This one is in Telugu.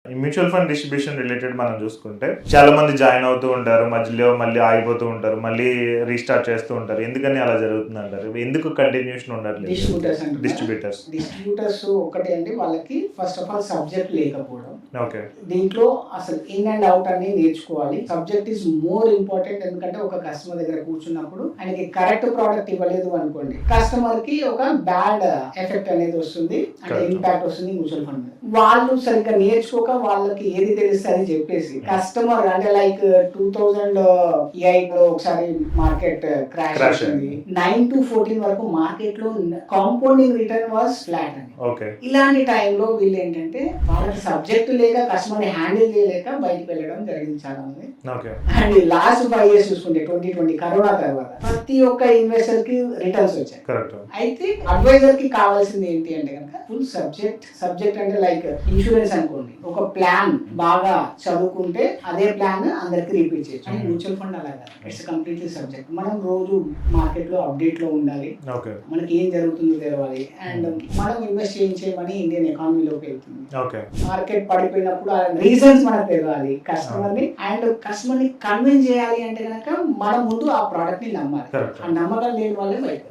ఈ మ్యూచువల్ ఫండ్ డిస్ట్రిబ్యూషన్ రిలేటెడ్ మనం చూసుకుంటే చాలా మంది జాయిన్ అవుతూ ఉంటారు, మధ్యలో మళ్ళీ ఆగిపోతూ ఉంటారు, మళ్ళీ రీస్టార్ట్ చేస్తూ ఉంటారు. ఎందుకని అలా జరుగుతుంది అంటారు? ఎందుకు కంటిన్యూషన్ ఉండట్లేదు? డిస్ట్రిబ్యూటర్స్ ఒకటే అండి, వాళ్ళకి ఫస్ట్ ఆఫ్ ఆల్ సబ్జెక్ట్ లేకపోవడం. ఓకే, దీంట్లో అసలు ఇన్ అండ్ అవుట్ అని నేర్చుకోవాలి. Subject is more important. ఎందుకంటే ఒక కస్టమర్ దగ్గర కూర్చున్నప్పుడు ఆయనకి కరెక్ట్ ప్రోడక్ట్ ఇవ్వలేదు అనుకోండి, కస్టమర్ కి ఒక బ్యాడ్ ఎఫెక్ట్ అనేది వస్తుంది, అంటే ఇంపాక్ట్ వస్తుంది మ్యూచువల్ ఫండ్. వాళ్ళు సరిగ్గా నేర్చుకోక వాళ్ళకి ఏది తెలుస్తుంది అని చెప్పేసి కస్టమర్ అంటే లైక్ 2008 లో ఒకసారి మార్కెట్ క్రాష్ వచ్చింది. 9 to 14 వరకు మార్కెట్ లో కాంపౌండింగ్ రిటర్న్ వాస్ ఫ్లాట్ అని. ఇలాంటి టైంలో వీళ్ళు ఏంటంటే వాళ్ళకి సబ్జెక్ట్ లేక కస్టమర్ ని హ్యాండిల్ చేయలేక బయటకు వెళ్ళడం జరిగింది చాలా మంది. అండ్ లాస్ట్ 5 years చూసుకుంటే 2020 కరోనా తర్వాత ప్రతి ఒక్క ఇన్వెస్టర్ కి రిటర్న్స్ వచ్చాయి. అయితే అడ్వైజర్ కి కావాల్సింది ఏంటి అంటే కనుక ఫుల్ సబ్జెక్ట్ అంటే లైక్ ఇన్సూరెన్స్ అనుకోండి, ఒక ప్లాన్ బాగా చదువుకుంటే అదే ప్లాన్ అందరికి రిపీట్ చేయొచ్చు. అండ్ మ్యూచువల్ ఫండ్ అలాగా ఇట్స్ కంప్లీట్లీ సబ్జెక్ట్. మనం రోజు మార్కెట్ లో అప్డేట్ లో ఉండాలి, మనకి ఏం జరుగుతుందో తెలవాలి, అండ్ మనం ఇన్వెస్ట్ చేయించేయమని ఇండియన్ ఎకానమీలోకి వెళ్తుంది. మార్కెట్ పడిపోయినప్పుడు ఆ రీజన్స్ మనకు తెలియాలి, కస్టమర్ ని అండ్ కస్టమర్ ని కన్విన్స్ చేయాలి అంటే కనుక మనం ముందు ఆ ప్రోడక్ట్ ని నమ్మాలి. ఆ నమ్మకం లేని వాళ్ళే బయట